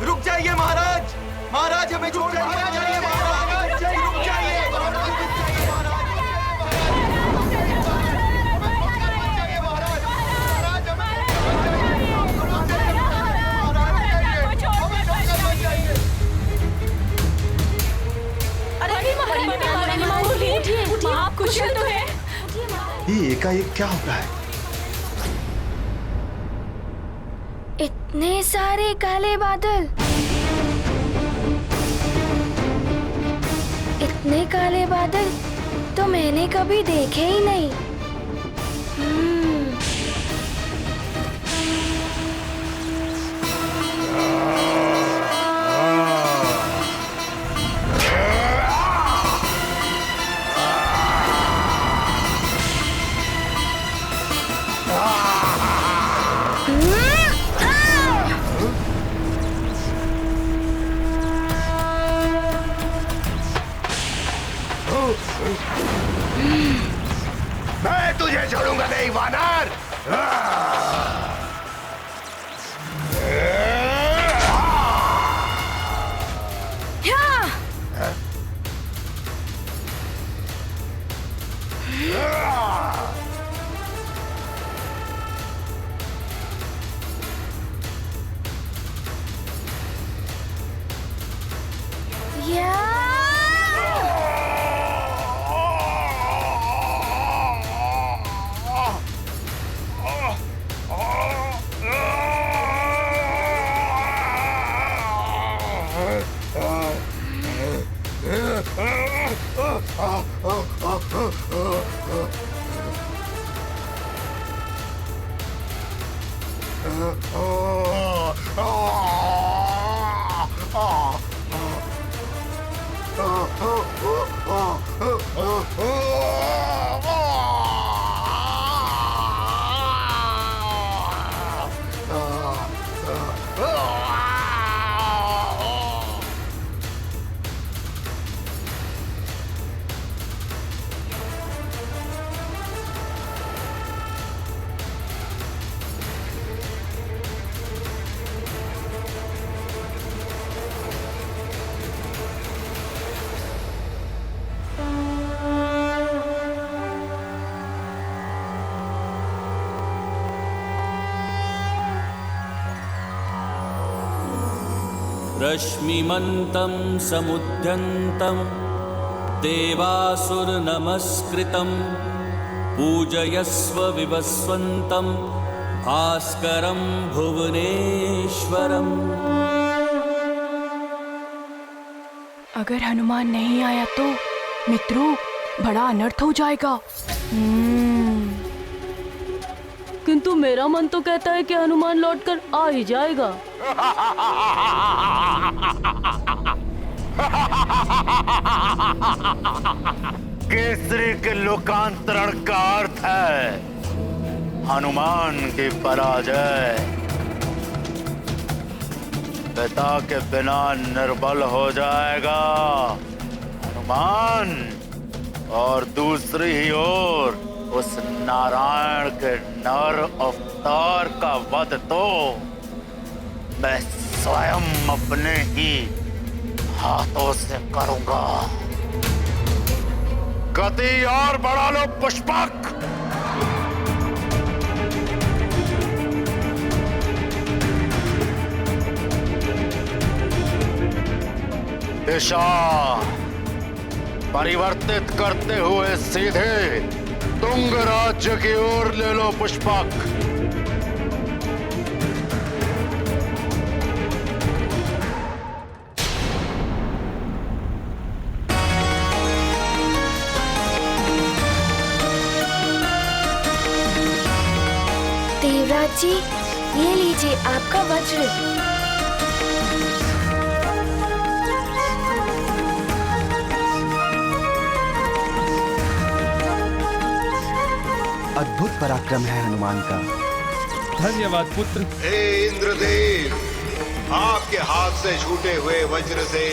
रुक जाइए महाराज, महाराज हमें छोड़ जाइए, रुक जाइए महाराज, रुक जाइए। आप कुशल तो है? ये एकाएक क्या हो रहा है? इतने सारे काले बादल, इतने काले बादल तो मैंने कभी देखे ही नहीं। मैं तुझे छोड़ूंगा नहीं वानर। रश्मिमन्तं समुद्यन्तं देवासुरनमस्कृतं पूजयस्व विवस्वन्तं भास्करं भुवनेश्वरम्। अगर हनुमान नहीं आया तो मित्रों बड़ा अनर्थ हो जाएगा। किंतु मेरा मन तो कहता है कि हनुमान लौटकर आ ही जाएगा। केसरी के लोकांतरण का अर्थ है हनुमान की पराजय। पिता के बिना निर्बल हो जाएगा हनुमान, और दूसरी ही ओर उस नारायण के नर अवतार का वध तो मैं स्वयं अपने ही हाथों से करूंगा। गति और बढ़ा लो पुष्पक। दिशा परिवर्तित करते हुए सीधे तुंग राज्य की ओर ले लो पुष्पक। देवराज जी, ये लीजिए आपका वज्र। अद्भुत पराक्रम है हनुमान का। धन्यवाद पुत्र। हे इंद्रदेव, आपके हाथ से छूटे हुए वज्र से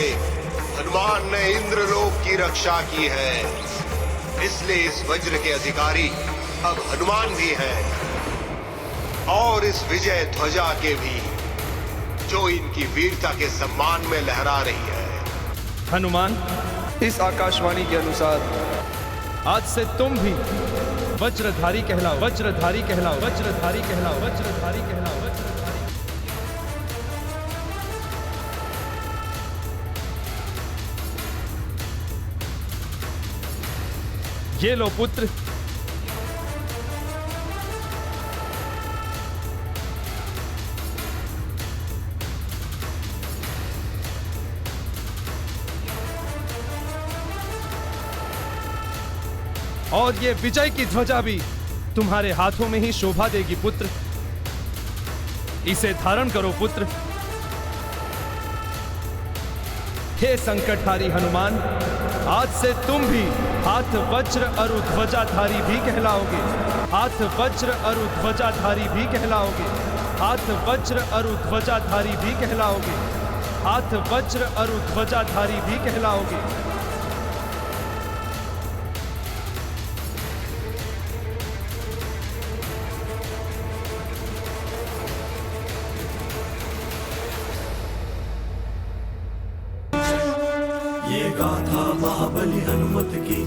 हनुमान ने इंद्रलोक की रक्षा की है, इसलिए इस वज्र के अधिकारी अब हनुमान भी हैं और इस विजय ध्वजा के भी। जो इनकी वीरता के सम्मान में लहरा रही है। हनुमान, इस आकाशवाणी के अनुसार आज से तुम भी वज्रधारी कहलाओ, वज्रधारी कहलाओ, वज्रधारी कहलाओ, वज्रधारी कहलाओ, वज्रधारी। ये लो पुत्र, और ये विजय की ध्वजा भी तुम्हारे हाथों में ही शोभा देगी पुत्र। इसे धारण करो पुत्र। हे संकटहारी हनुमान, आज से तुम भी हाथ वज्र और ध्वजाधारी भी कहलाओगे। हाथ वज्र और ध्वजाधारी भी कहलाओगे। हाथ वज्र और ध्वजाधारी भी कहलाओगे। हाथ वज्र और ध्वजाधारी भी कहलाओगे। ये गाथा महाबली हनुमत की,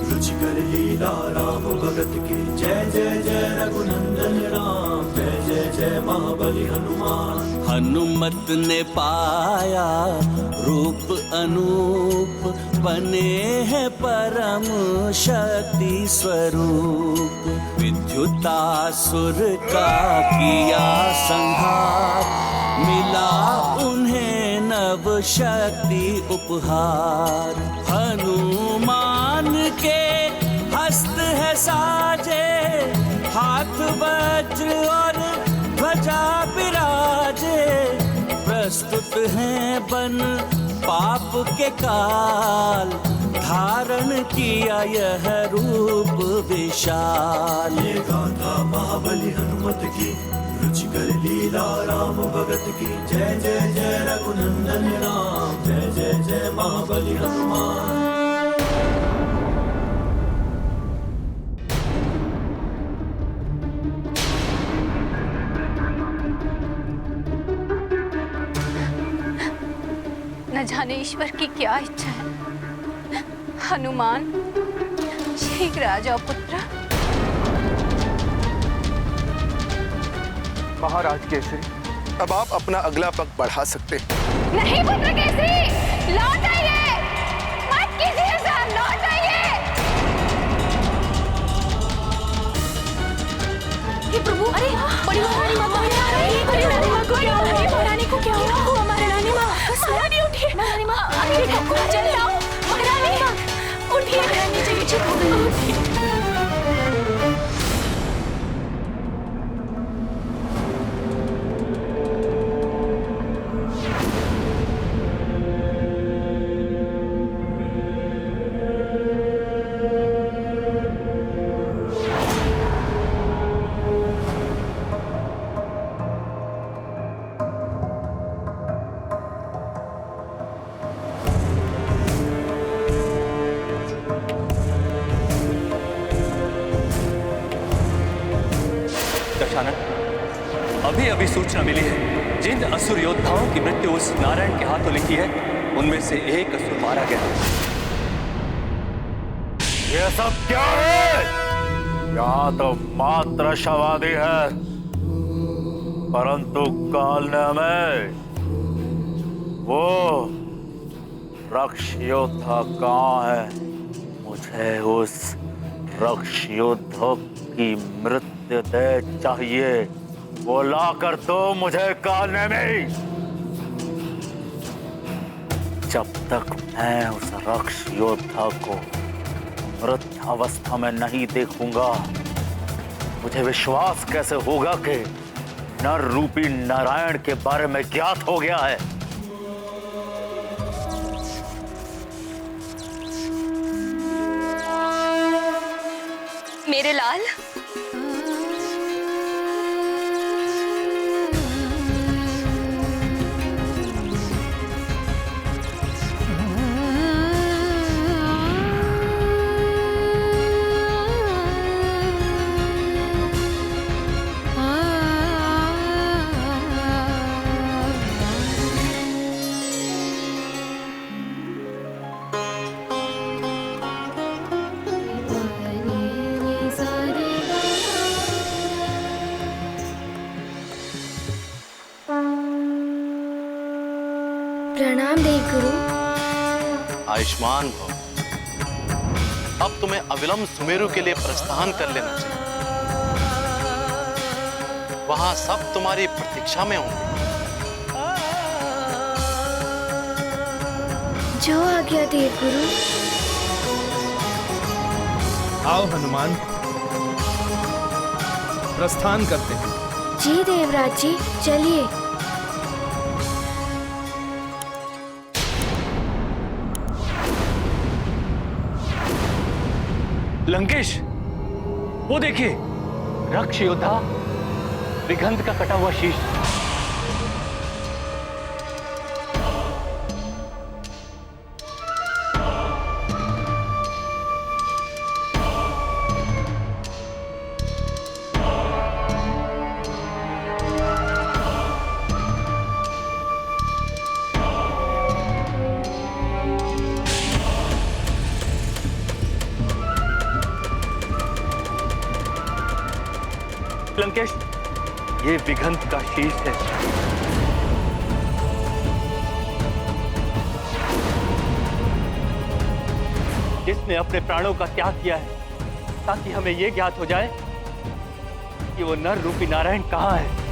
रुचिकर लीला राम भगत की। जय जय जय रघुनंदन राम, जय जय जय महाबली हनुमान। हनुमत ने पाया रूप अनूप, बने हैं परम शक्ति स्वरूप। विद्युतासुर का किया संहार, मिला उन्हें नव शक्ति उपहार। हनुमान के हस्त है साजे, हाथ वज्र और ध्वजा विराजे। प्रस्तुत हैं बन पाप के काल, धारण किया यह रूप विशाल। ये गाथा महाबली हनुमत की, रुचिकर लीला राम भगत की। जय जय जय रघुनंदन राम, जय जय जय महाबली हनुमान। न जाने ईश्वर की क्या इच्छा है। हनुमान, शीघ्र आ जाओ पुत्र। महाराज केसरी, अब आप अपना अगला पग बढ़ा सकते हैं। नहीं पुत्र केसरी, लौट आइए, मत कीजिए ऐसा, लौट आइए। हे प्रभु, अरे बड़ी महारानी माँ आ रही है। बड़ी महारानी माँ को क्या हुआ? महारानी को क्या हुआ? महारानी माँ, महारानी उठिए। महारानी माँ, अरे ठाकुर चल जाओ। महारानी माँ उठिए। महारानी जी ठीक हो गई। अभी अभी सूचना मिली है, जिन असुर योद्धाओं की मृत्यु उस नारायण के हाथों लिखी है, उनमें से एक असुर मारा गया। ये सब क्या है? यहाँ तो मात्र शवादी है, परंतु काल ने हमें वो रक्ष योद्धा कहाँ है? मुझे उस रक्ष योद्धा की मृत्यु दे चाहिए। वो ला कर दो मुझे कालने में। जब तक मैं उस रक्ष योद्धा को मृत अवस्था में नहीं देखूंगा, मुझे विश्वास कैसे होगा कि नर रूपी नारायण के बारे में ज्ञात हो गया है। मेरे लाल, प्रणाम देवगुरु। आयुष्मान भव। अब तुम्हें अविलंब सुमेरु के लिए प्रस्थान कर लेना चाहिए। वहां सब तुम्हारी प्रतीक्षा में होंगे। जो आज्ञा देवगुरु। आओ हनुमान, प्रस्थान करते हैं। जी देवराज जी, चलिए। लंकेश, वो देखिए, रक्ष योद्धा विघंत का कटा हुआ शीश। लंकेश, ये विघंत का शीश है। जिसने अपने प्राणों का त्याग किया है ताकि हमें ये ज्ञात हो जाए कि वो नर रूपी नारायण कहाँ है।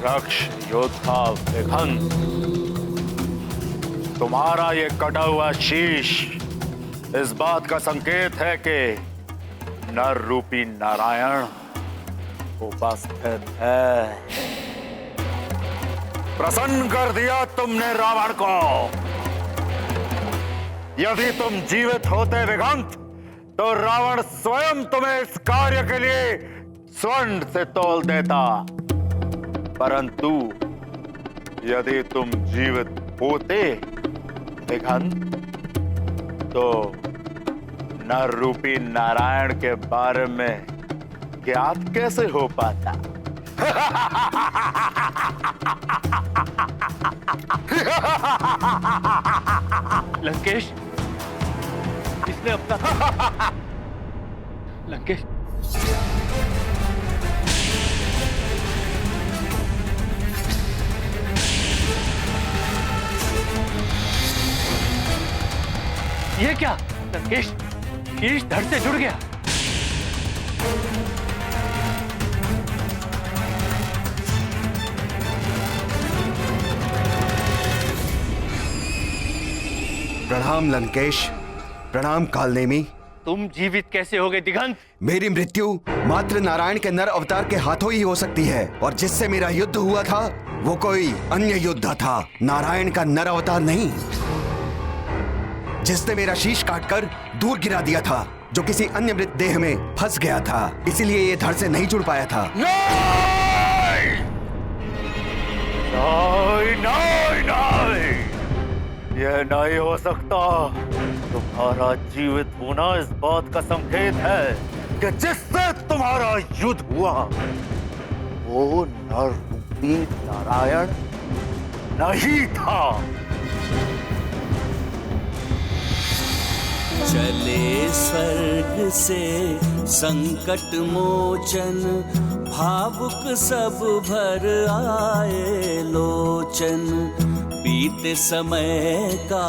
रक्ष योद्धा विघंत, तुम्हारा ये कटा हुआ शीश इस बात का संकेत है कि नर रूपी नारायण उपस्थित है। प्रसन्न कर दिया तुमने रावण को। यदि तुम जीवित होते विघंत, तो रावण स्वयं तुम्हें इस कार्य के लिए स्वर्ण से तौल देता। परंतु यदि तुम जीवित होते विघंत, तो नर रूपी नारायण के बारे में ज्ञात कैसे हो पाता? लंकेश, इसने अपना लंकेश, ये क्या? लंकेश, शीश धड़ से जुड़ गया। प्रणाम लंकेश, प्रणाम कालनेमी। तुम जीवित कैसे हो गए दिगंत? मेरी मृत्यु मात्र नारायण के नर अवतार के हाथों ही हो सकती है, और जिससे मेरा युद्ध हुआ था वो कोई अन्य योद्धा था, नारायण का नर अवतार नहीं, जिसने मेरा शीश काटकर दूर गिरा दिया था, जो किसी अन्य मृत देह में फंस गया था, इसीलिए ये धड़ से नहीं जुड़ पाया था। नहीं! नहीं, नहीं, नहीं! यह नहीं हो सकता। तुम्हारा जीवित होना इस बात का संकेत है कि जिससे तुम्हारा युद्ध हुआ वो नर रूपी नारायण नहीं था। चले स्वर्ग से संकट मोचन, भावुक सब भर आए लोचन। बीते समय का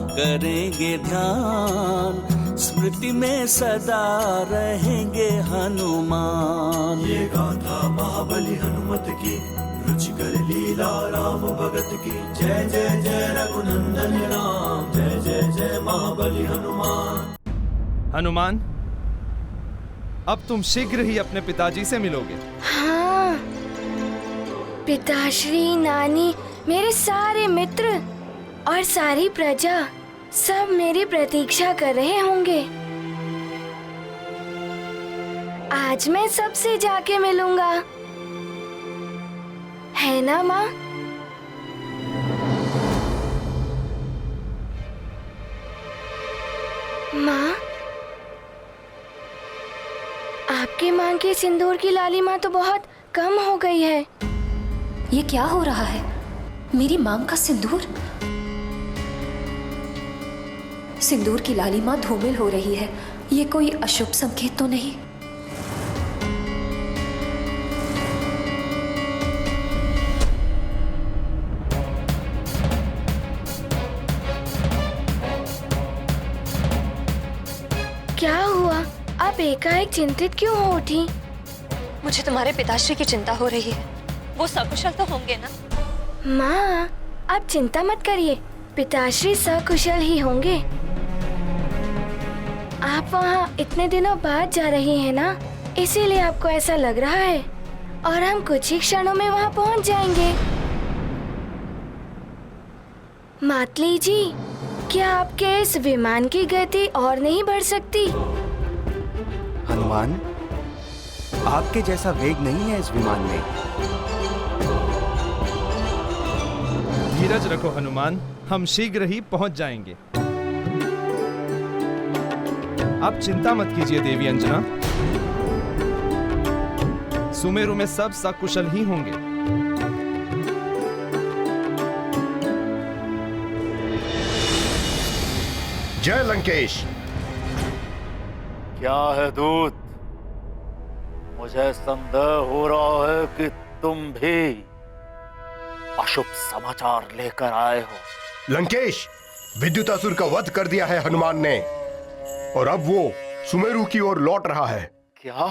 करेंगे ध्यान, स्मृति में सदा रहेंगे हनुमान। ये गाथा महाबली हनुमत की, रुचिकर लीला राम भगत की। जय जय जय रघुनंदन राम, जय जय जय महाबली हनुमान। हनुमान, अब तुम शीघ्र ही अपने पिताजी से मिलोगे। हाँ, पिताश्री, नानी, मेरे सारे मित्र और सारी प्रजा सब मेरी प्रतीक्षा कर रहे होंगे। आज मैं सबसे जाके मिलूंगा, है ना माँ? माँ, आपके मांग की सिंदूर की लालिमा तो बहुत कम हो गई है। ये क्या हो रहा है? मेरी मांग का सिंदूर? सिंदूर की लालिमा धूमिल हो रही है। ये कोई अशुभ संकेत तो नहीं? क्या हुआ? आप एकाएक चिंतित क्यों हो उठी? मुझे तुम्हारे पिताश्री की चिंता हो रही है। वो सकुशल तो होंगे ना? माँ, आप चिंता मत करिए, पिताश्री सकुशल ही होंगे। आप वहाँ इतने दिनों बाद जा रही हैं ना, इसीलिए आपको ऐसा लग रहा है। और हम कुछ ही क्षणों में वहाँ पहुँच जाएंगे। मातली जी, क्या आपके इस विमान की गति और नहीं बढ़ सकती? हनुमान, आपके जैसा वेग नहीं है इस विमान में। धीरज रखो हनुमान, हम शीघ्र ही पहुंच जाएंगे। आप चिंता मत कीजिए देवी अंजना, सुमेरु में सब सकुशल ही होंगे। जय लंकेश। क्या है दूत? मुझे संदेह हो रहा है कि तुम भी अशुभ समाचार लेकर आए हो। लंकेश, विद्युतासुर का वध कर दिया है हनुमान ने, और अब वो सुमेरु की ओर लौट रहा है। क्या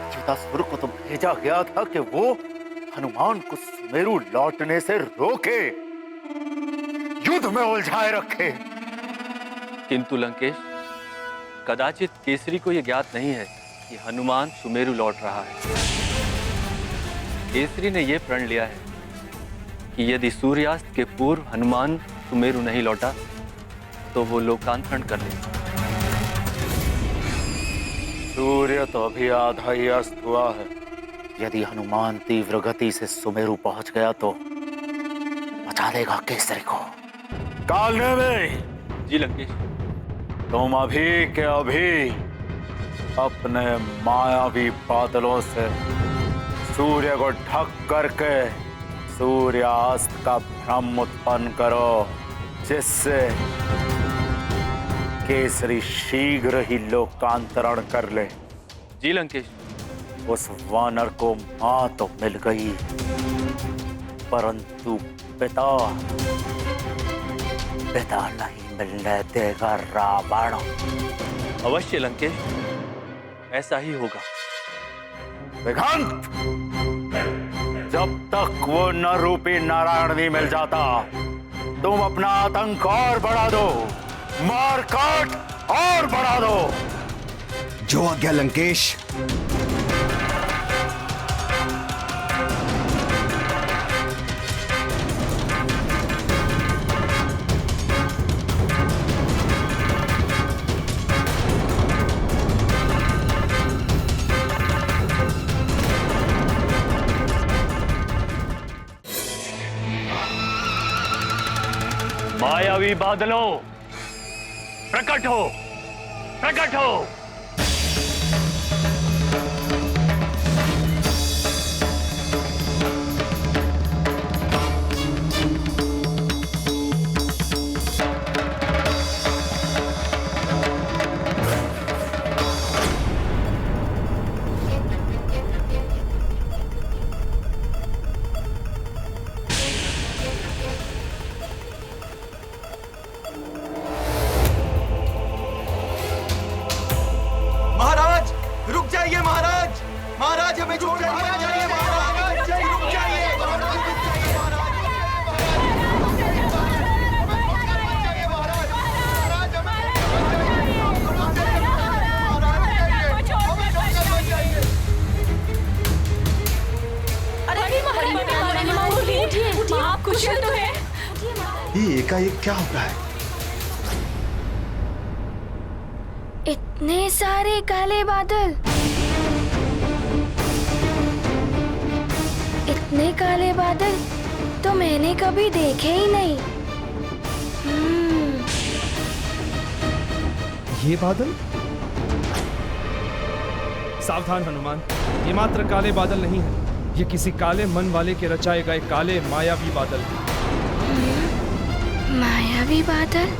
विद्युतासुर को तो भेजा गया था कि वो हनुमान को सुमेरु लौटने से रोके, युद्ध में उलझाए रखे? किंतु लंकेश, कदाचित केसरी को यह ज्ञात नहीं है कि हनुमान सुमेरु लौट रहा है। केसरी ने यह प्रण लिया है कि यदि सूर्यास्त के पूर्व हनुमान सुमेरु नहीं लौटा तो वो लोकांतरण कर लेगा। सूर्य तो अभी आधा ही अस्त हुआ है। यदि हनुमान तीव्र गति से सुमेरु पहुंच गया तो बचा लेगा केसरी को। कालने में जी लंकेश, तुम अभी के अभी अपने मायावी बादलों से सूर्य को ढक करके सूर्यास्त का भ्रम उत्पन्न करो, जिससे केसरी शीघ्र ही लोकांतरण कर ले। जी लंकेश। उस वानर को मां तो मिल गई, परंतु पिता नहीं मिलने देगा रावण। अवश्य लंकेश, ऐसा ही होगा। विघंत, जब तक वो न रूपी नारायण नहीं मिल जाता, तुम अपना आतंक और बढ़ा दो, मार काट और बढ़ा दो। जो आज्ञा लंकेश। मायावी बादलों, प्रकट हो, प्रकट हो। महाराज हमें छोड़ जाइए, महाराज रुक जाइए। आप कुशल तो हैं? ये एकाएक क्या हो रहा है? इतने सारे काले बादल, इतने काले बादल तो मैंने कभी देखे ही नहीं। ये बादल? सावधान हनुमान, ये मात्र काले बादल नहीं है, ये किसी काले मन वाले के रचाए गए काले मायावी बादल हैं। मायावी बादल?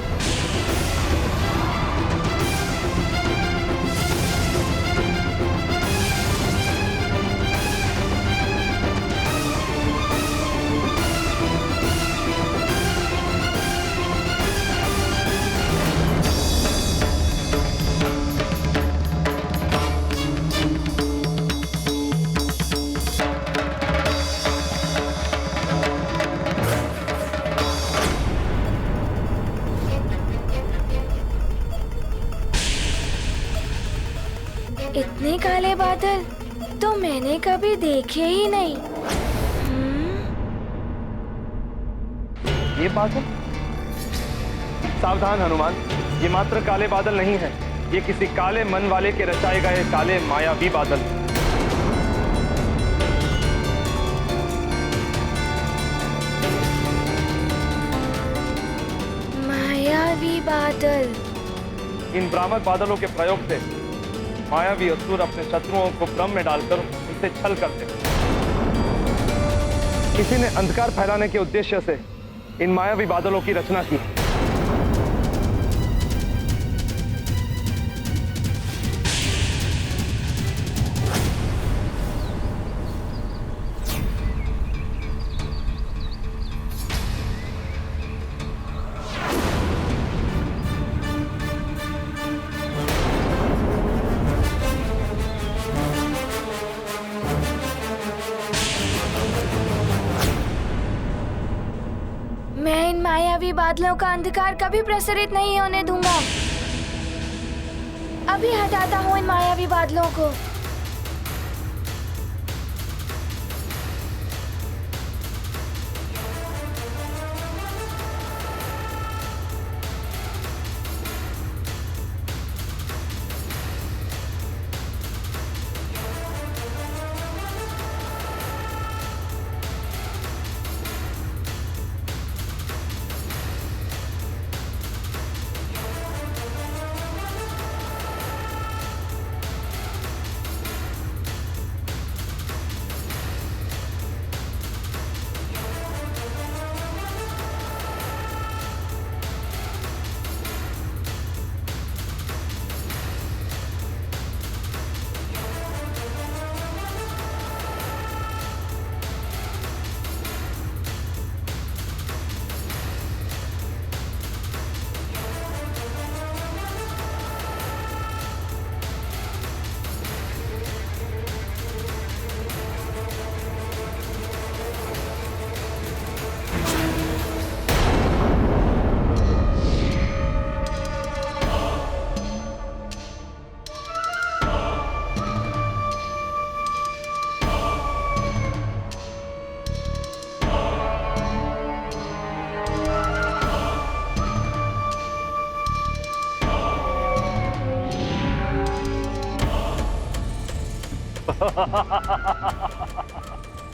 इतने काले बादल तो मैंने कभी देखे ही नहीं। ये बादल? सावधान हनुमान, ये मात्र काले बादल नहीं है, ये किसी काले मन वाले के रचाए गए काले मायावी बादल। मायावी बादल? इन भ्रामक बादलों के प्रयोग से मायावी असुर अपने शत्रुओं को भ्रम में डालकर उनसे छल करते हैं। किसी ने अंधकार फैलाने के उद्देश्य से इन मायावी बादलों की रचना की। मैं इन मायावी बादलों का अंधकार कभी प्रसरित नहीं होने दूंगा। अभी हटाता हूँ इन मायावी बादलों को।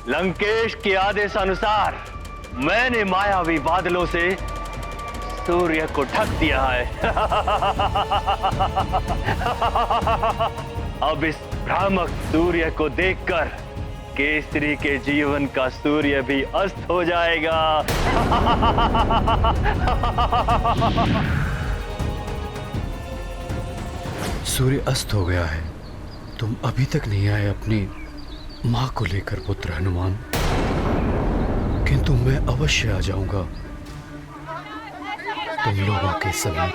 लंकेश के आदेश अनुसार मैंने मायावी बादलों से सूर्य को ढक दिया है। अब इस भ्रामक सूर्य को देखकर केसरी के जीवन का सूर्य भी अस्त हो जाएगा। सूर्य अस्त हो गया है, तुम अभी तक नहीं आए अपनी मां को लेकर पुत्र हनुमान, किंतु मैं अवश्य आ जाऊंगा तुम लोगों के समीप।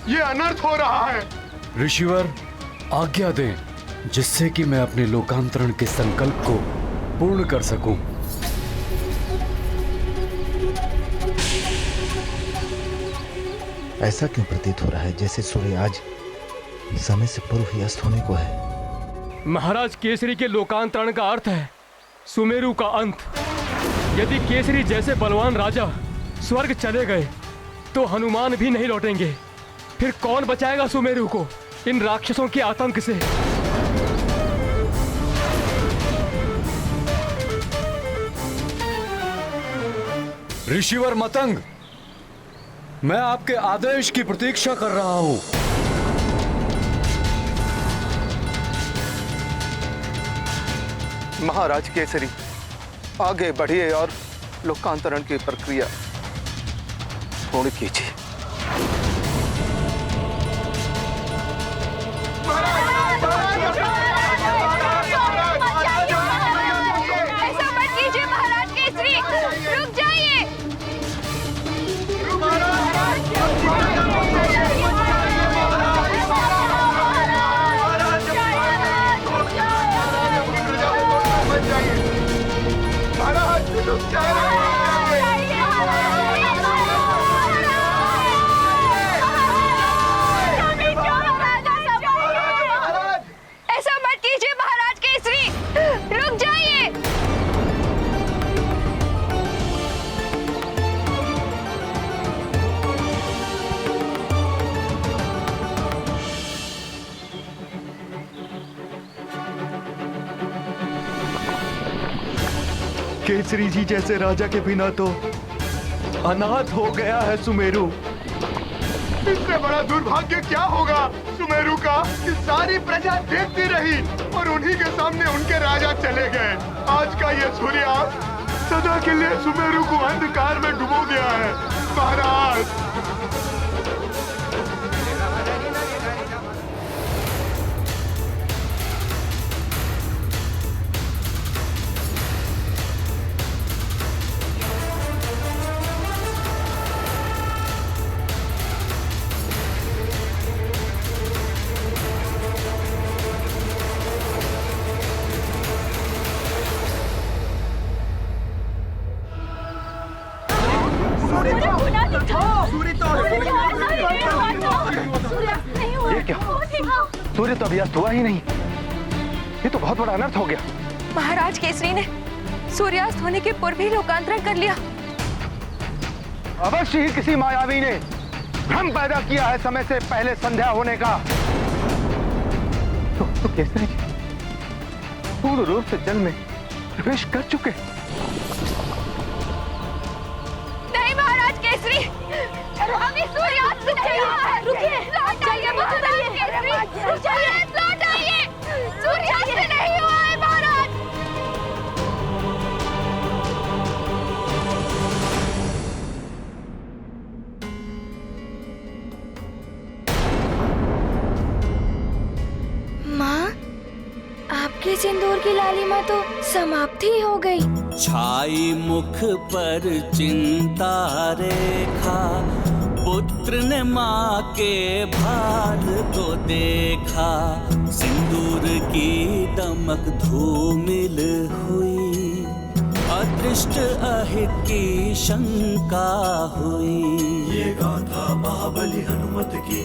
ये अनर्थ हो रहा है। ऋषिवर आज्ञा दें, जिससे कि मैं अपने लोकांतरण के संकल्प को पूर्ण कर सकूं। ऐसा क्यों प्रतीत हो रहा है जैसे सूर्य आज समय से पूर्व ही अस्त होने को है? महाराज, केसरी के लोकांतरण का अर्थ है सुमेरु का अंत। यदि केसरी जैसे बलवान राजा स्वर्ग चले गए तो हनुमान भी नहीं लौटेंगे। फिर कौन बचाएगा सुमेरु को इन राक्षसों के आतंक से? ऋषिवर मतंग, मैं आपके आदेश की प्रतीक्षा कर रहा हूं। महाराज केसरी, आगे बढ़िए और लोकांतरण की प्रक्रिया पूर्ण कीजिए। ऐसा मत कीजिए महाराज केसरी, रुक जाइए। ऐसा मत कीजिए महाराज केसरी, रुक जाइए। केसरी जी जैसे राजा के बिना तो अनाथ हो गया है सुमेरु। इससे बड़ा दुर्भाग्य क्या होगा सुमेरु का कि सारी प्रजा देखती रही और उन्हीं के सामने उनके राजा चले गए। आज का ये सूर्यास्त सदा के लिए सुमेरु को अंधकार में डुबो दिया है। महाराज ये क्या? सूर्य तो अभी अस्त हुआ ही नहीं। ये तो बहुत बड़ा अनर्थ हो गया। महाराज केसरी ने सूर्यास्त होने के पूर्व ही लोकांतरण कर लिया। अवश्य ही किसी मायावी ने भ्रम पैदा किया है समय से पहले संध्या होने का। तो केसरी जी पूर्ण रूप से जल में प्रवेश कर चुके। नहीं महाराज केसरी, अभी सूर्यास्त नहीं हुआ है। रुकिए, लौट आइए महाराज केसरी, लौट आइए। सूर्यास्त नहीं हुआ है महाराज। माँ, आपके सिंदूर की लालिमा तो समाप्ति हो गई। छाई मुख पर चिंता रेखा, पुत्र ने माँ के भाल को देखा। सिंदूर की दमक धूमिल हुई, अदृष्ट अहित की शंका हुई। ये गाथा महाबली हनुमत की,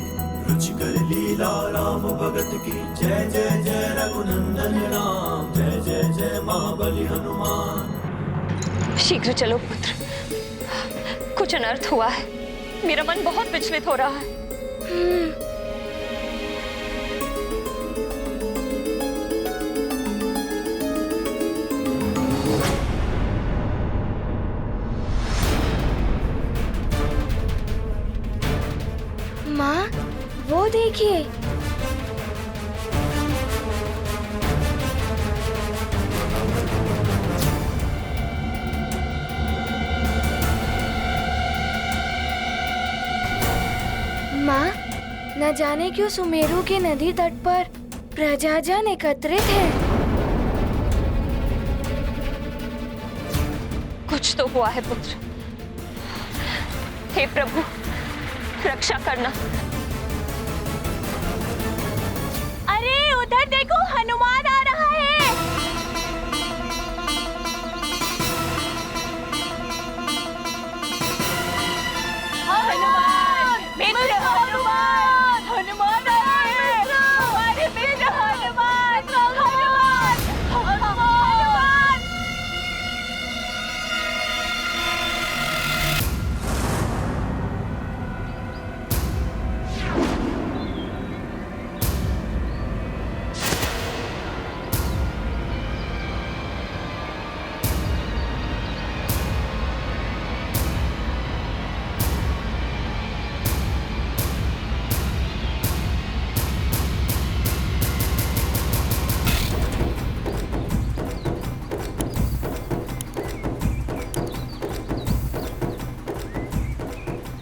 रुचिकर लीला राम भगत की। जय जय जय रघुनंदन राम, जय जय जय महाबली हनुमान। शीघ्र चलो पुत्र, कुछ अनर्थ हुआ है। मेरा मन बहुत विचलित हो रहा है। माँ, वो देखिए। माँ, न जाने क्यों सुमेरु के नदी तट पर प्रजाजन एकत्रित है। कुछ तो हुआ है पुत्र। हे प्रभु, रक्षा करना। अरे उधर देखो, हनुमान आ रहा है। हनुमान, मित्र हनुमान, हनुमान आए हैं। हमारे मित्र हनुमान, हनुमान, हनुमान।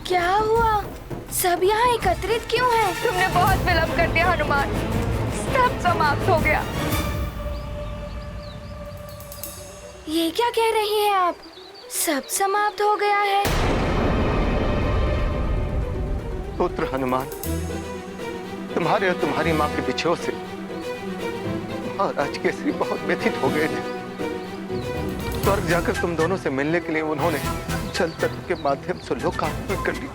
क्या हुआ? सब यहाँ एकत्रित क्यों हैं? तुमने बहुत विलंब कर दिया हनुमान, सब समाप्त हो गया। ये क्या कह रही हैं आप? सब समाप्त हो गया है? पुत्र हनुमान, तुम्हारे और तुम्हारी माँ के बिछोह से महाराज केसरी बहुत व्यथित हो गए थे। स्वर्ग जाकर तुम दोनों से मिलने के लिए उन्होंने जल तत्व के माध्यम से लोकार्पण कर ली।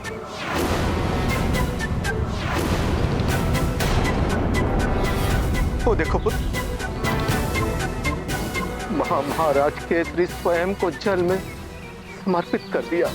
वो देखो पुत्र, महाराज केसरी स्वयं को जल में समर्पित कर दिया।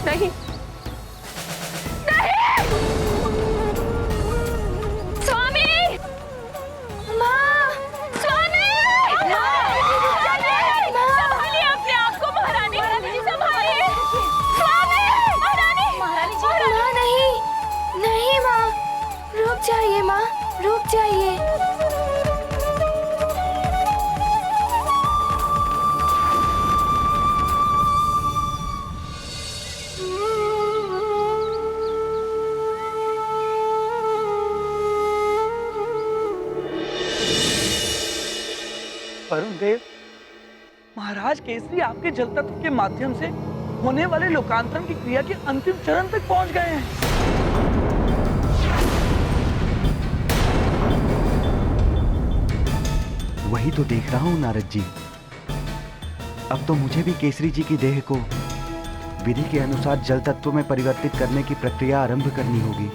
नहीं, जाइए माँ, रुक जाइए। वरुण देव, महाराज केसरी आपके जल तत्व के माध्यम से होने वाले लोकांतरण की क्रिया के अंतिम चरण तक पहुंच गए हैं। वही तो देख रहा हूँ नारद जी। अब तो मुझे भी केसरी जी की देह को विधि के अनुसार जल तत्व में परिवर्तित करने की प्रक्रिया आरंभ करनी होगी।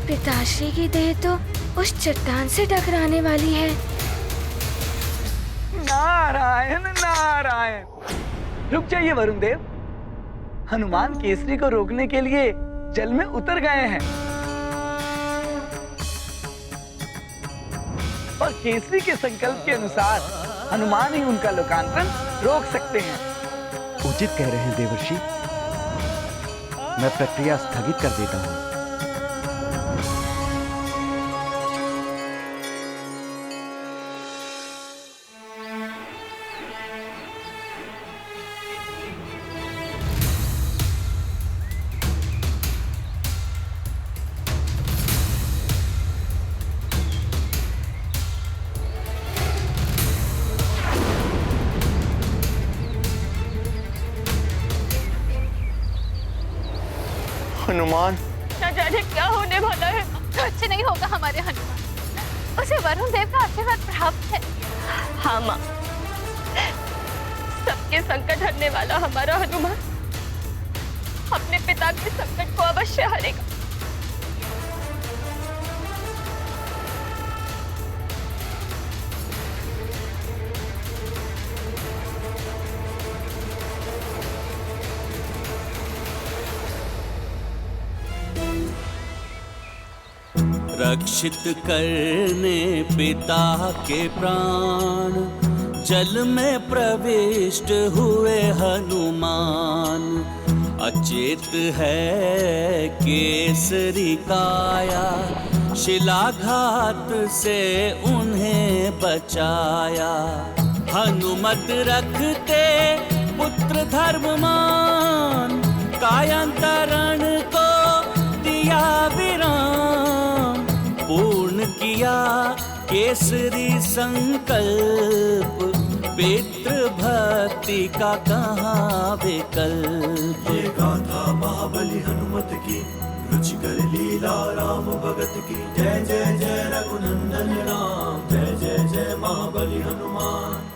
पिताश्री की देह तो उस चट्टान से टकराने वाली है। नारायण नारायण। रुक जाइए वरुण देव, हनुमान केसरी को रोकने के लिए जल में उतर गए हैं और केसरी के संकल्प के अनुसार हनुमान ही उनका लोकांतरण रोक सकते हैं। उचित कह रहे हैं देवर्षि। मैं प्रक्रिया स्थगित कर देता हूं। हनुमान, न जाने क्या होने वाला है। कुछ नहीं होगा हमारे हनुमान, उसे वरुण देव का आशीर्वाद प्राप्त है। हाँ माँ, सबके संकट हरने वाला हमारा हनुमान अपने पिता के संकट को अवश्य हरेगा। रक्षित करने पिता के प्राण जल में प्रविष्ट हुए हनुमान। अचेत है केसरी काया, शिलाघात से उन्हें बचाया। हनुमत रखते पुत्र धर्ममान, कायांतरण को दिया विराम। पूर्ण किया केसरी संकल्प, पितृ भक्ति का कहाँ विकल्प। ये गाथा महाबली हनुमत की, रुचिकर लीला राम भगत की। जय जय जय रघुनंदन राम, जय जय जय महाबली हनुमान।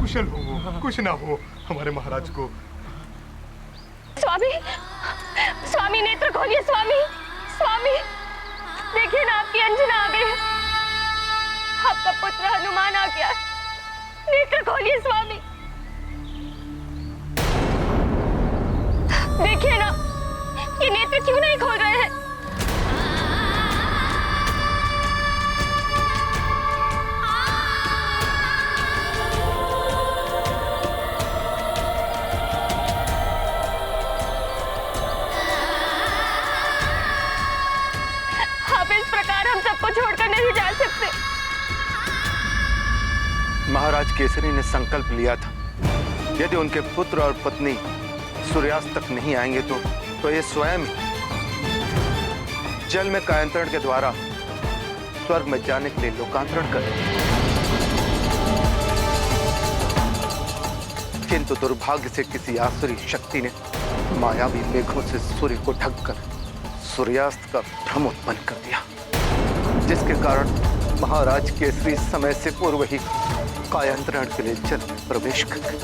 कुशल हो, कुछ ना हो हमारे महाराज को। स्वामी, स्वामी नेत्र खोलिए। स्वामी, स्वामी देखिए ना, आपकी अंजना आ गई है। आपका पुत्र हनुमान आ गया। नेत्र खोलिए स्वामी, देखिए ना, ये नेत्र क्यों नहीं खोल रहे हैं? छोड़कर नहीं जा सकते। महाराज केसरी ने संकल्प लिया था, यदि उनके पुत्र और पत्नी सूर्यास्त तक नहीं आएंगे तो ये स्वयं जल में कायांतरण के द्वारा स्वर्ग में जाने के लिए लोकांतरण करेंगे। किंतु दुर्भाग्य से किसी आसुरी शक्ति ने मायावी मेघों से सूर्य को ढककर सूर्यास्त का भ्रम उत्पन्न कर दिया, जिसके कारण महाराज केसरी समय से पूर्व ही कायांतरण के लिए जल में प्रवेश कर गए।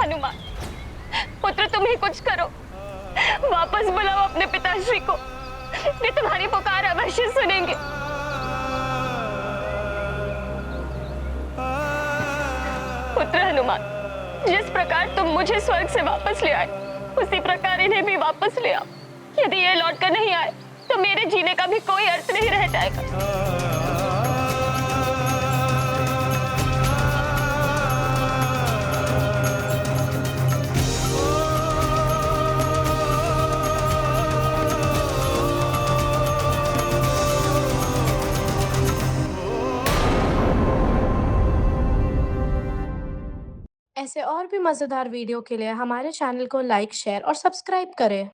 हनुमान पुत्र, तुम ही कुछ करो, वापस बुलाओ अपने पिताश्री को, वे तुम्हारी पुकार अवश्य सुनेंगे। पुत्र हनुमान, जिस प्रकार तुम मुझे स्वर्ग से वापस ले आए, उसी प्रकार इन्हें भी वापस ले आओ। यदि ये लौटकर नहीं आए तो मेरे जीने का भी कोई अर्थ नहीं रह जाएगा। ऐसे और भी मज़ेदार वीडियो के लिए हमारे चैनल को लाइक, शेयर और सब्सक्राइब करें।